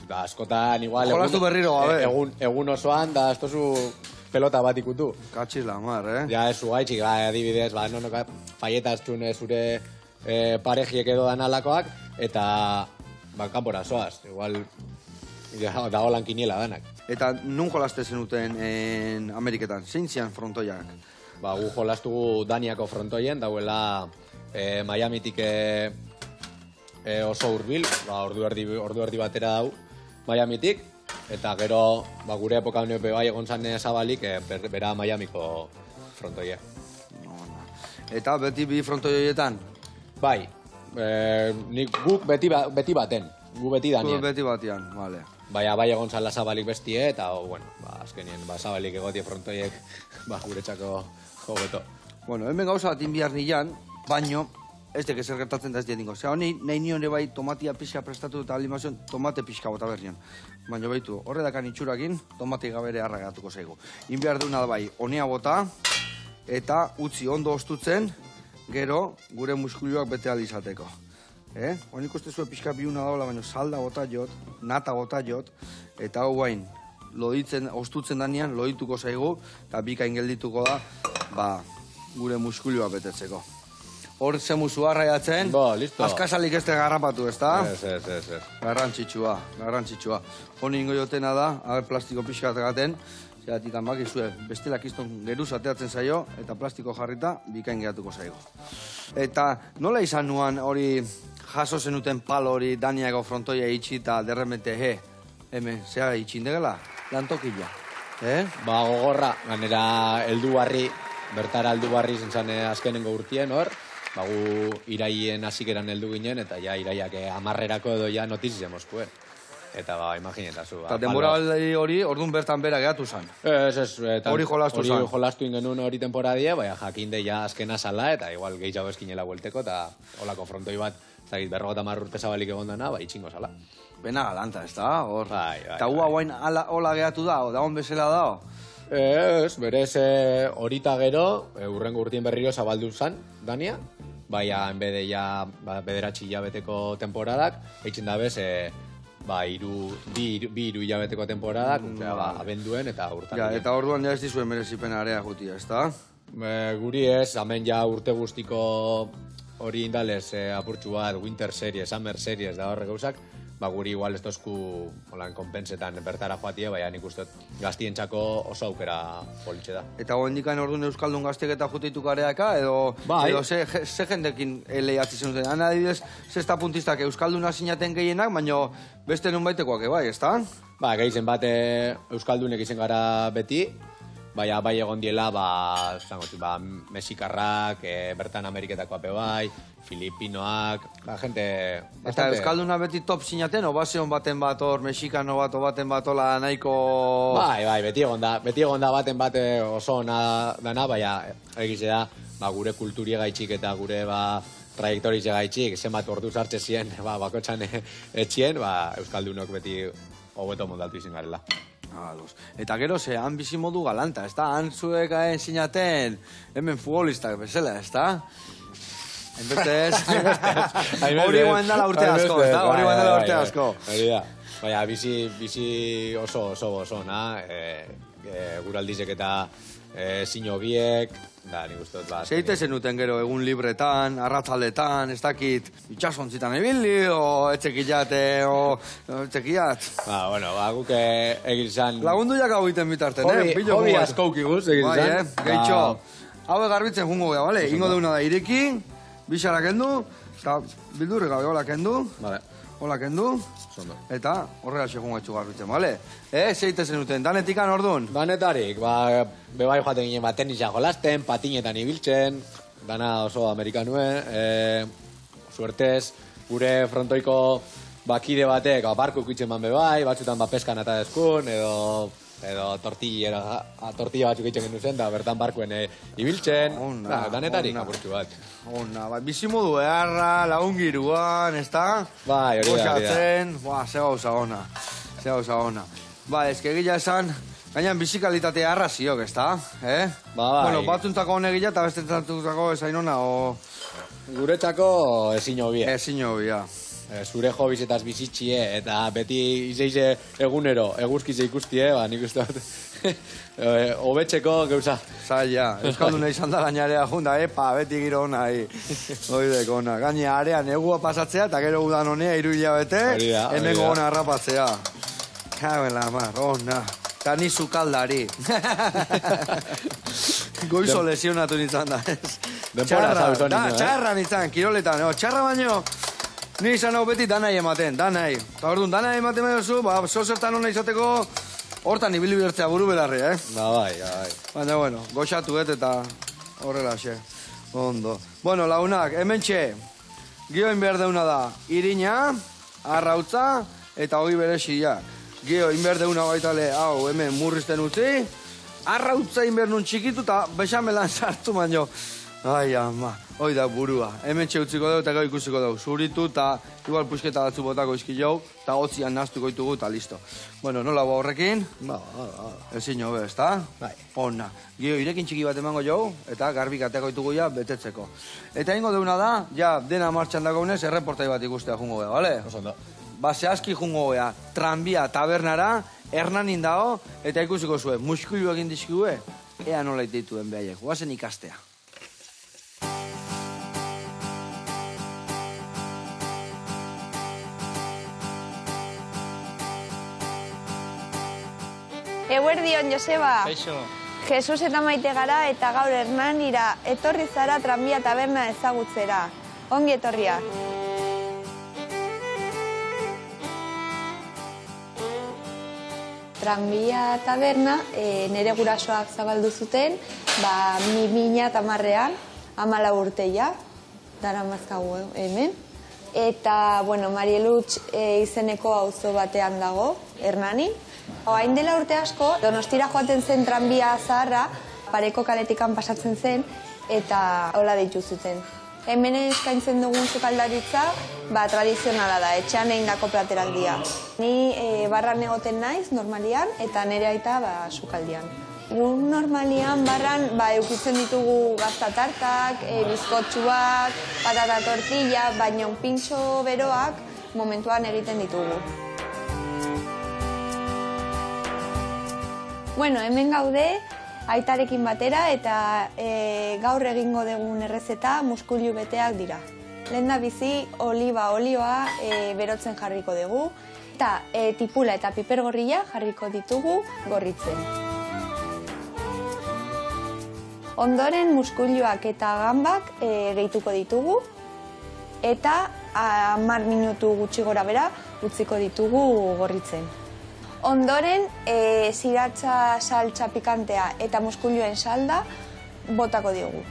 Da askotan igual jolastu berriro, egun osoan, da estozu pelota bat ikutu. Katxiz la mar, Ja, ez zuaitxik, adibidez, faietaztun zure parejiek edo dan alakoak, eta kanpora zoaz, igual da holan kiniela danak. Eta nun jolaste zenuten Ameriketan, zein zian frontoiak? Gu jolastugu Daniako frontoien, dauela Miamitik oso hurbil, ordu erdi batera dau Miamitik, eta gero gure epoka honepe bai egon zan zabalik, bera Miamiko frontoie. Eta beti bi frontoietan? Bai, guk beti baten, gu beti danien. Gu beti batian, vale. Bai egon zala zabalik bestie, eta, azkenien, zabalik egotie frontoiek, guretzako hobeto. Bueno, hemen gauza bat inbiar nilan, baino, ez dek ezer gertatzen da ez dieningo. Zer honi, nahi nion bai tomatia pixka prestatu eta alimazion, tomate pixka bota berrian. Baina behitu, horre dakan itxurakin, tomate gabere harragatuko zaigu. Inbiar duna da bai, honea bota, eta utzi ondo ostutzen, gero gure muskuluak bete alizateko. Honik uste zuen pixka biuna daula, baina salda bota jot, nata bota jot, eta hau bain, ostutzen danean, lodituko zaigu, eta bikain geldituko da, gure muskuluak betetzeko. Hor zemu zuharra jatzen, askazalik ez garrapatu, ez da? Ez. Garrantzitsua. Honi ingo jotena da, plastiko pixka gaten, zeratik bakizue, bestela kiston geruz ateatzen zaio, eta plastiko jarrita, bikain geratuko zaigu. Eta nola izan nuan hori jaso zenuten palo hori Daniako frontoia itxi eta derremete, hemen, zera itxindegela, lantokila. Gogorra, ganera heldu barri, bertara heldu barri zentzan azkenengo urtien hor, gu iraien hasikeran heldu ginen, eta ja iraiak 10erako edo ja notizia moskuen. Eta imaginetazu. Eta denbora hori, orduan bertan bera gehatu zan. Ez. Hori jolastu zan. Hori jolastu ingenuen hori temporadie, jakinde ja azkena zala, eta igual gehiago eskinela buelteko, eta holako frontoi bat, zagit, 50 urte zabalik egon dana, itxingo zala. Bena galanta, ez da? Eta hua guain hola gehatu da, da hon bezala da? Ez, berez horita gero, urrengo urtien berriro zabaldu zan, Dania, enbede ja bederatzi hilabeteko temporadak, eitzen da bez, bi hiru hilabeteko temporadak, abenduen eta urtan. Eta orduan ja ez dizuen merezipena area jutia, ez da? Guri ez, hemen ja urte guztiko hori indalez apurtxu bat, Winter Series, Summer Series da horre gauzak, guri igual ez tozku konpensetan bertara joatia, nik uste gaztientzako oso aukera politxe da. Eta goen dikan orduan Euskaldun gaztek eta juteituk areaka, edo ze jendekin lehiatzi zenuten? Han adibidez, zesta puntistak Euskalduna sinaten gehienak, baina beste nun baitekoak, ez da? Gehizen bat Euskaldunek izen gara beti, bai egon diela, Mexikarrak, bertan Ameriketako ape bai, Filipinoak, jente... Eta Euskalduna beti top sinaten, o baseon baten bat hor, Mexikano bat, o baten bat hola nahiko... Bai, beti egon da baten bat oso ona dana, egize da, gure kulturie gaitxik eta gure trajektorize gaitxik, zenbat ordu sartze zien, bakotxan etxien, Euskaldunok beti hobeto moldatu izin garela. Eta gero ze, han bizi modu galanta, ez da? Han zuek sinaten hemen futbolistak bezala, ez da? Enbeste ez. Hori guain dala urte asko, ez da? Hori guain dala urte asko. Hori da. Baina, bizi oso, na? Guraldizek eta sino biek, da, nik uste dut bat. Zeite zenuten gero, egun libretan, arratzaldetan, ez dakit, itxasontzitan ebili, o etxekilate, o etxekiat. Bueno, guk egin zan... Lagundu jak hau iten bitarten, Hobi askouk iguz, egin zan. Gehitxo. Hau garbitzen jungo gara, bale? Ingo deuna da ireki, bixara kendu, eta bildurri gabe hola kendu. Vale. Hola kendu. Eta horrela segun etxu garbitzen, bale? Zeite zenuten, danetikan orduan? Danetarik, bebai joaten ginen tenisa jolasten, patinetan ibiltzen, dana oso amerikanue, suertez, gure frontoiko bakide batek, barko ikuitzen man bebai, batzutan peskan eta eskun, edo tortilla batzuk egiten genuen zen, da bertan barkuen ibiltzen, danetarik apurtu bat. Ona, bizimodu beharra, lagungiruan, ez da? Bai, hori da. Goxatzen, ze gauza ona. Ez egila esan, gainan bizikalitatea arra ziok, ez da? Bai. Bueno, batzuntako honegila eta bestetzatutako esain ona, o... Guretzako ezin hobia. Ezin hobia. Zure hobizetaz bizitxie, eta beti izeize egunero, eguzkize ikustie, nik uste bat, hobetzeko gauza. Zaila, euskalduna izan da gainarea junda, beti giro hona, oideko hona. Gaine arean egua pasatzea, eta gero udan honea, 3 hilabete, hemengo hona harrapatzea. Kabela, mar, hona. Eta ni sukaldari. Goizo lesionatu nintzen da, ez. Txarra nintzen, kiroletan, txarra baino. Ni izan hau beti danai ematen, danai. Eta orduan, danai ematen behar zu, zertan hona izateko, hortan ibili bertzea buru belarri, Bai. Baina, bueno, goxatu eta horrela xe. Ondo. Bueno, lagunak, hemen txe, gioin behar deuna da, irina, arrautza, eta hogi berexia. Gio, inber deuna baitale, hau, hemen murrizten utzi, arrautza inber nun txikitu, eta besamelan sartu baino. Ai, ama, hoi da burua. Hemen txe utziko dugu eta gau ikusiko dugu. Zuritu eta igual pusketa batzu botako izki jau, eta hotzian naztuko ditugu eta listo. Bueno, nola horrekin? Ezin hobe, ez da? Ona. Gio, irekin txiki bat emango jau, eta garbik ateko ditugu ja betetzeko. Eta ingo deuna da, ja, dena martxan dago unez, erreportai bat ikustea jungo gea, bale? Osondo. Zehazki jungo gea, tranbia tabernara, Hernanin dago, eta ikusiko zuen, muskulu egin dizkigue, ea nola dituen behaiek, guazen ikastea. Eguerdion, Joseba. Kaixo. Jesus eta Maite gara eta gaur Hernanira etorri zara tranbia taberna ezagutzera. Ongi etorria. Tranbia taberna nire gurasoak zabaldu zuten, 2010ean, 14 urteia, dara mazkagu hemen. Eta, bueno, Marielutx izeneko auzo batean dago, Hernanin. Hain dela urte asko, Donostira joaten zen tranbia zaharra, pareko kaletikan pasatzen zen, eta hola deitu zuten. Hemen eskaintzen dugun sukaldaritza, tradizionala da, etxean egindako plateraldia. Ni barran egoten naiz, normalian, eta nire aita sukaldian. Gu normalian barran eukitzen ditugu gaztatartak, bizkotxuak, patata tortilla, baina pintxo beroak momentuan egiten ditugu. Bueno, hemen gaude, aitarekin batera eta gaur egingo dugun errezeta muskulu beteak dira. Lehen bizi oliba olioa berotzen jarriko dugu, eta tipula eta pipergorria jarriko ditugu gorritzen. Ondoren muskuluak eta gambak gehituko ditugu, eta 10 minutu gutxi gora bera utziko ditugu gorritzen. Ondoren, ziratza saltza pikantea eta muskuluen salda botako diogu.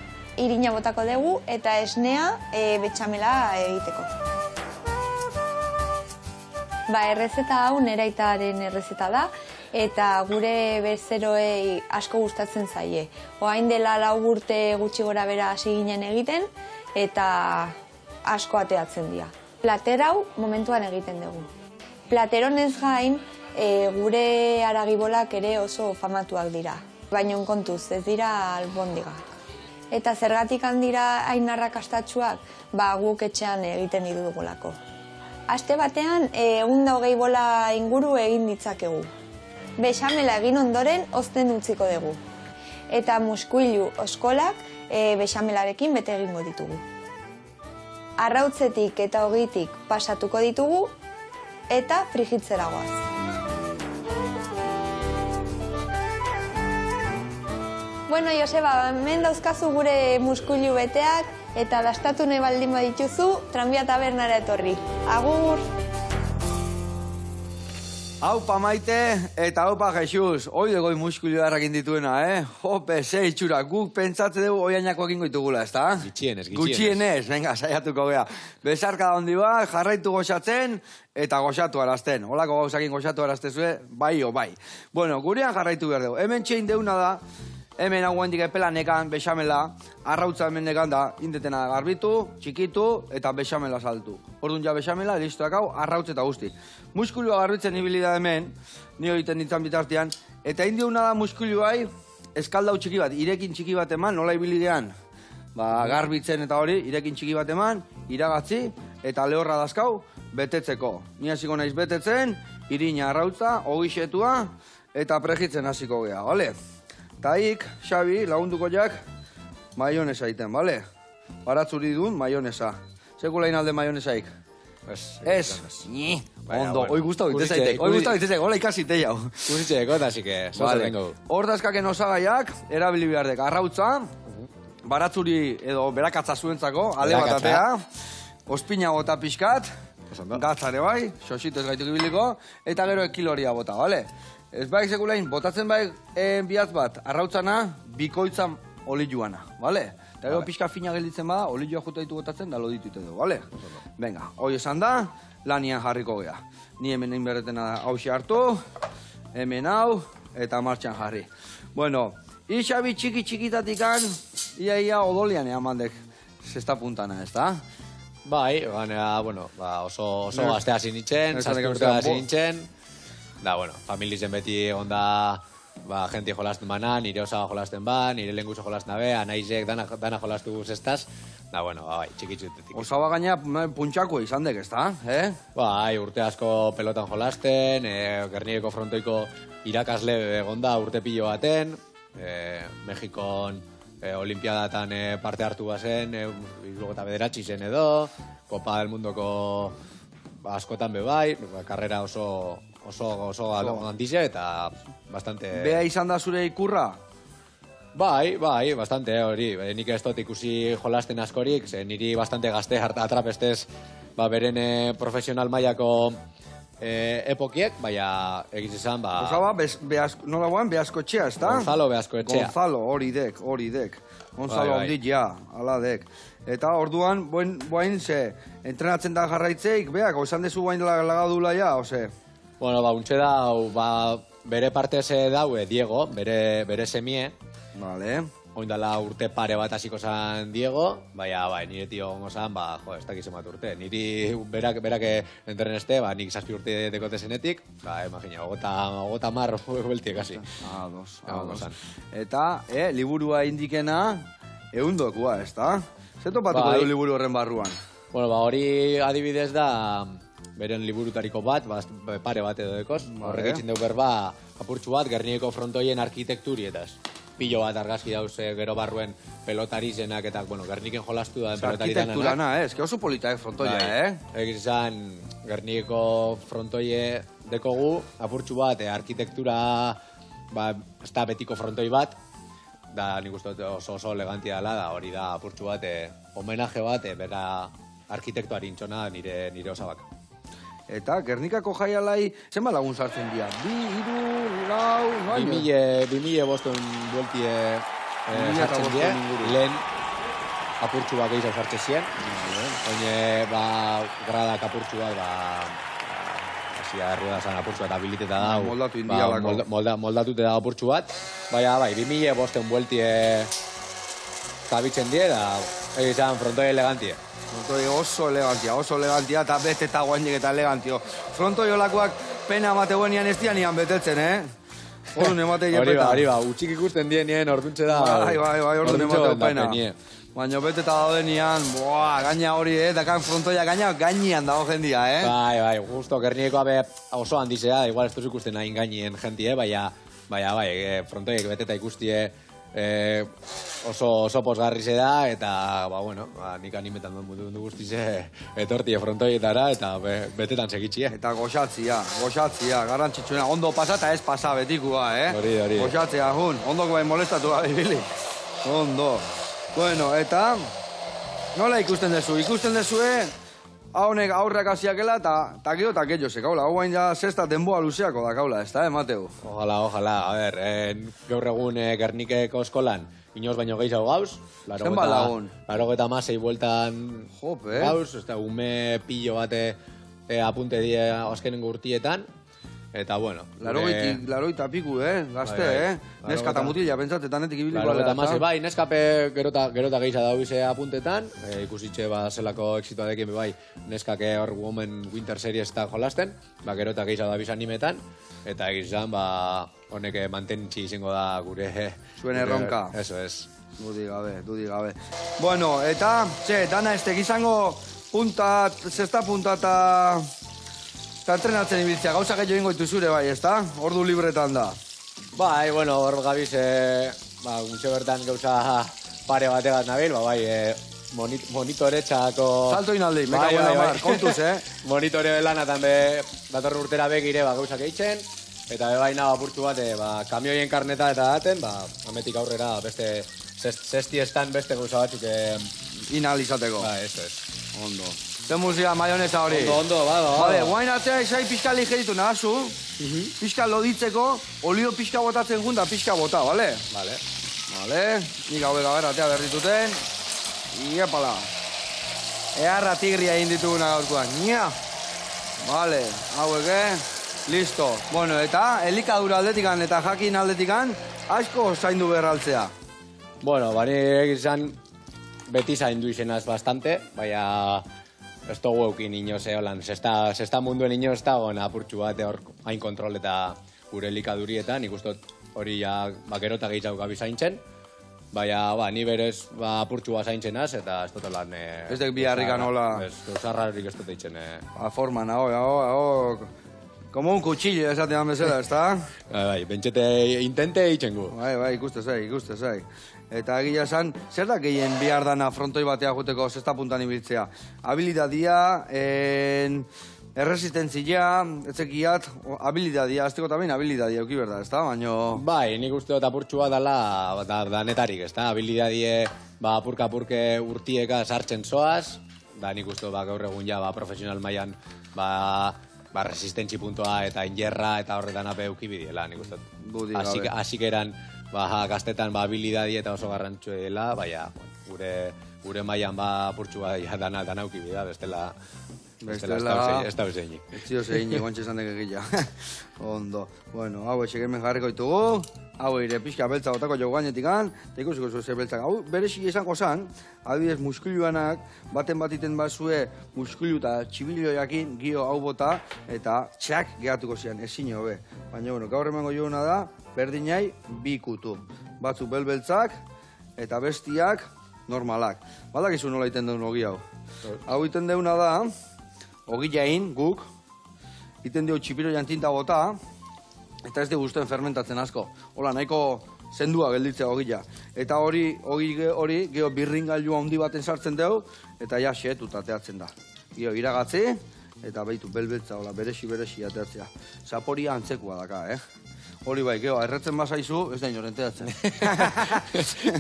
Irina botako dugu eta esnea betxamela egiteko. Errezeta hau nire aitaren errezeta da eta gure bezeroei asko gustatzen zaie. Oain dela 4 urte gutxi gora bera hasi ginen egiten eta asko ateatzen dira. Plater hau momentuan egiten dugu. Plateronez gain, gure aragibolak ere oso famatuak dira. Baina kontuz, ez dira albondigak. Eta zergatik handira hain arrakastatsuak, guk etxean egiten ditugulako. Aste batean, 120 bola inguru egin ditzakegu. Bexamela egin ondoren, ozten utziko dugu. Eta muskuilu oskolak bexamelarekin bete egingo ditugu. Arrautzetik eta ogitik pasatuko ditugu, eta frigitzera goaz. Bueno, Joseba, hemen dauzkazu gure muskuilu beteak, eta dastatu nahi baldin badituzu, Tranbia tabernara etorri. Agur! Aupa Maite eta aupa Jesus, hoi degoi muskulu harrakin dituena, Jope, ze itxura, guk pentsatze dugu oiainako egingo ditugula, ez da? Gutxienez, venga, saiatuko gea. Bezarka da hondi ba, jarraitu goxatzen eta goxatu arazten. Holako gauzakin goxatu araztezue, bai o bai. Bueno, gurean jarraitu behar dugu. Hemen txein deuna da, hemen hau hendik epela nekan, bexamela, arrautza hemen nekan da, indetena garbitu, txikitu eta bexamela saltu. Orduan ja bexamela, listoak hau, arrautz eta guzti. Muskulua garbitzen ibili da hemen, nio egiten ditzan bitartean, eta indiuna da muskuluai eskaldau txiki bat, irekin txiki bat eman, nola ibili gean. Garbitzen eta hori, irekin txiki bat eman, iragatzi, eta lehorra dazkau, betetzeko. Ni hasiko naiz betetzen, irina arrautza, ogixetua, eta pregitzen hasiko gea, bale? Taik, Xabi, lagunduko jak, maionesa egiten, bale? Baratzuri duen maionesa. Sekula inalde maionesaik? Ez. Ni. Ondo, hoi gustau itezaitek. Hola ikasite jau. Kusitzeko, eta así que, soza tengo. Hor dazkaken osagaiak, erabili behardek. Arrautza, baratzuri edo berakatza zuentzako, ale bat atea, ospina bota pixkat, gatzare bai, xositez gaituk ibiliko, eta gero kiloria bota, bale? Ez baik sekulain, botatzen baik bihatz bat, arrautzana, bikoitzan olioana, bale? Eta gero pixka fina gelditzen bada, olioa jota ditu botatzen, da loditu ite du, bale? Venga, hoi esan da, lanian jarriko gea. Ni hemen egin berretena hauxe hartu, hemen hau, eta martxan jarri. Bueno, Ixabi txikitatikan, ia odolian eamandek zesta puntana, ez da? Bai, baina, bueno, oso gazte hasi nintzen, zazpi urte hasi nintzen, da, bueno, familizen beti onda, gente jolasten bana, nire osaba jolasten ba, nire lenguzo jolasten be, anaizek dana jolastu zestaz, da, bueno, bai, txikitzutetik. Osaba gaina puntxako izan dek, ez da, Bai, urte asko pelotan jolasten, Gernikeko frontoiko irakasle egonda urte pilo baten, Mexikon olimpiadatan parte hartu bazen, 79 zen edo, Copa del Mundoko askotan be bai, karrera oso handize eta bastante... Bea izan da zure ikurra? Bai, bastante hori. Nik ez dut ikusi jolasten askorik, ze niri bastante gazte atrapestez beren profesional mailako epokiek, baina egiz izan, Osaba, nola guan, Beaskotxea, ez da? Gonzalo Beaskotxea. Gonzalo, hori dek. Gonzalo ondit, ja, ala dek. Eta orduan, boain ze, entrenatzen da jarraitzeik, beak, oizan dezu guain lagadula ja, ose? Bueno, untxe da, bere partez daue, Diego, bere semie. Vale. Oindala urte pare bat hasiko zan Diego, baina, nire tio gongo zan, ez dakiz emat urte. Niri berak entreneste, nik 7 urte dekote zenetik, imagina, ogota mar hueltiek hasi. Ados. Eta, liburua indikena, eundokua, ez da? Zeto patuko du liburu horren barruan? Bueno, hori adibidez da, beren liburutariko bat, pare bat edo dekoz. Horrek itxin dugu berba, apurtxu bat, Gernikeko frontoien arkitekturietaz. Pilo bat argazki dauz gero barruen pelotari zenak eta, Gerniken jolastu da pelotari danak. Arkitekturana, ez que oso polita frontoia, Egiz izan, Gernikeko frontoie dekogu, apurtxu bat, arkitektura, ez da betiko frontoi bat, da nik uste oso elegantia dela, da hori da apurtxu bat, homenaje bat, bera arkitektuari intxona nire osabak. Eta Gernikako jaialai, zenba lagun sartzen dira? 2, 3, 4, 2000 bosten bueltie sartzen dira. Lehen apurtxu bat gehiago sartzen ziren. Oine, gradak apurtxu bat, hasia erruedazan apurtxu bat habiliteta da. Moldatu indialako. Moldatute da apurtxu bat. Baina, 2000 bosten bueltie zabitzen dira, da egizan frontoi elegantie. Frontoi oso elegantia, eta beteta guainik eta elegantio. Frontoi olakoak pena mate guenian ez dianian betetzen, Orduan emate Hori jepeta. ba, utxik ikusten dienien orduntxe da. Bai, orduan emate pena. penie. Baina beteta daudenian, gaina hori, dakan frontoia gainean dago jendia, Bai, justo, Gernikeko abe oso handizea, igual ez duz ikusten hain gainien jentie, bai, frontoiek beteta ikustie oso posgarri da, eta, nik animetan duen guztize etortie frontoietara, eta betetan segitxie. Eta goxatzia, garrantzitsuna, ondo pasa eta ez pasa betikua, Hori. Goxatzia, ondoko bai molestatu gabe ibili. Ondo. Bueno, eta nola ikusten dezu? Ikusten dezue, honek aurrak hasiakela eta gero eta gehiago zekaula. Hau bain ja sexta denboa luzeako dakaula, ez da, Mateu? Ojalá. A ber, gaur egun Gernikeko eskolan, inoz baino gehiago gauz. Zenbat lagun? 86 bueltan Jope. gauz, ez da, ume pillo bate apunte die azkenengo urtietan. Eta, bueno. Laroita piku, gazte, Bai. Neska eta mutila, pentsatetanetik ibiliko alera. Bai, neskape gerota gehiago dauize apuntetan, ikusitxe zelako exitoadekin bai, neskake hor Women Winter Series eta jolasten, gerota gehiago dabiz animetan, eta egizan, honek mantentzi izango da gure... Zuen erronka. Eso es. Dudi gabe. Bueno, eta, dana ez izango zesta punta eta entrenatzen ibiltzea, gauza gehiago ingo dituzure bai, ez da? Ordu libretan da. Bai, hor gabiz, gutxe bertan gauza pare bategat nabil, monitoretxako... Salto inaldi, meka buena mar, kontuz, Monitore lanatan datorren urtera begire gauzak eitzen, eta bebaina apurtu bat, kamioien karneta eta daten, ametik aurrera beste zestiestan beste gauza batzuk... Inalizateko. Eso es. Ondo. Zer musika maionesa hori? Ondo, Vale, guain atzea izai pixka ligeritu nahazu, pixka loditzeko, olio pixka botatzen gunda, pixka bota, bale? Vale, nik hau egaber atea berrituten, iepala. Earra tigria egin dituguna gaurkoan, nia! Vale, hauek, listo. Bueno, eta elikadura aldetikan eta jakin aldetikan, asko zaindu berraltzea. Bueno, bani egizan beti zaindu izenaz bastante, baina... Ez dugu eukin inoz, holan, zesta munduen inoz da, apurtxu bat hor hain kontrol eta gure elikadurietan, nik ustot hori ja gerota gehiago gabi zaintzen, baina ni berez apurtxu bat zaintzenaz, eta ez dut holan... Ez dek biharrikan hola... Ez, gauzarrarik ez dut eitzen... Forman, hau... Como un cuchillo, esatean bezala, ez da? Bai, bentxete intente eitzen gu. Bai, ikuste zai. Eta egia esan, zer da gehien bihar dana frontoi batea juteko zesta puntan ibiltzea? Habilidadia, erresistentzia, etzekiat, habilidadia, azteko tamen habilidadia euki berda, ez da? Bai, nik uste dut apurtxu bat dala danetarik, ez da? Habilidadie apurka-apurke urtieka sartzen zoaz, da nik uste gaur egun ja profesional mailan resistentzi puntua eta injerra eta horretan ape euki bidiela, nik uste dut. Asik eran, gaztetan habilidadi eta oso garrantzu dela, baina gure mailan apurtxu bat dana euki bidea, bestela ez da bezeinik. Ez zio zeinik, guantxe esan dek egila. Ondo. Bueno, hau etxekemen jarriko ditugu, hau ire pixka beltza gotako jo gainetikan, eta ikusiko zuen zer beltzak. Hau berezi esango zan, adibidez muskuluanak, baten batiten bazue muskulu eta txibilioakin gio hau bota, eta txak gehatuko zian, ezin hobe. Baina, gaur emango jouna da, berdinai bi kutu. Batzuk beltzak eta bestiak normalak. Badakizu nola iten deun ogi hau. Hau iten deuna da, ogi jain, guk, iten dio txipiroian tinta bota, eta ez di guztuen fermentatzen asko. Hola, nahiko zendua gelditzea ogila. Eta hori geho birringailua handi baten sartzen dugu, eta ja xeetuta ateatzen da. Geho iragatzi, eta behitu belbeltza, hola, beresi ateatzea. Zaporia antzekua daka, Hori bai, geho, erretzen bazaizu, ez da inorenteatzen.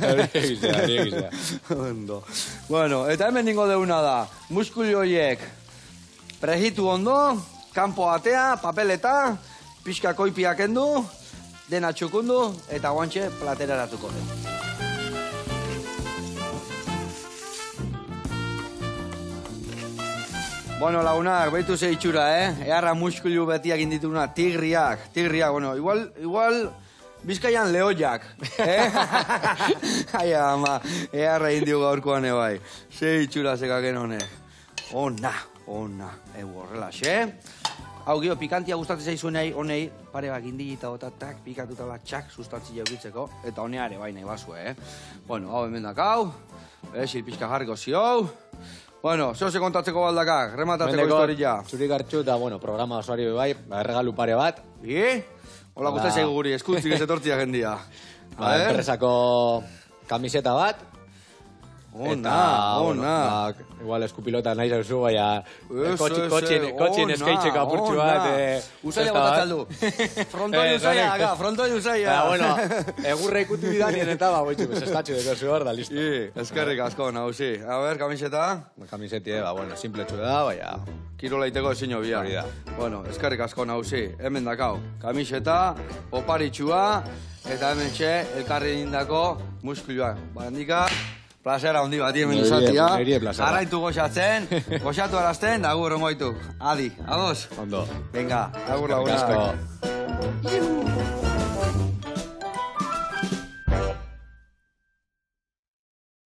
Hori egizea. Ondo. Bueno, eta hemen ningo deuna da, muskuli horiek prehitu ondo, kanpo atea, papeleta, pixka koipiak endu, dena txukundu, eta guantxe plateraratuko du. Bueno, lagunak, behitu ze itxura, Earra muskulu betiak indituna, tigriak, bueno, igual Bizkaian lehoiak, Ai, ama, earra indio gaurkoan ebai. Ze itxura zekaken honek. Ona, horrela, Hau gio, pikantia gustatzen zaizuenei, honei, pare bat gindilita otatak, pikatuta bat txak sustatzi jaukitzeko, eta honeare bai nahi basue, Bueno, hau hemen dakau, silpizka jarriko ziou. Bueno, zehose kontatzeko baldakak, rematatzeko historia. Zuri gartxu eta, bueno, programa osoari bai, erregalu pare bat. Hola, gustatzen zaigu guri, eskutzik ez etortzia jendia. Enpresako kamiseta bat. Ona. Igual eskupilota nahi zauzu, baina kotxin eskaitzeko apurtxu bat. Usaila botatzen du. Frontoi usaila, frontoi usaila. Bueno, egurre ikutu bidanien eta boitxu, estatxu deko zu hor da, listo. Eskerrik asko, nagusi. A ver, kamiseta? Kamiseti, bueno, simpletxu da, baina... Kiroleiteko ezin obia. Hori da. Bueno, eskerrik asko, nagusi. Hemen dakau, kamiseta, oparitxua, eta hemen txe, elkarri indako muskulua. Barandika... Plazera hondi bat hemen izatia. Jarraitu goxatzen, goxatu arazten, da agur ongoituk. Adi, ados? Ondo. Venga, agur lagunak. Asko.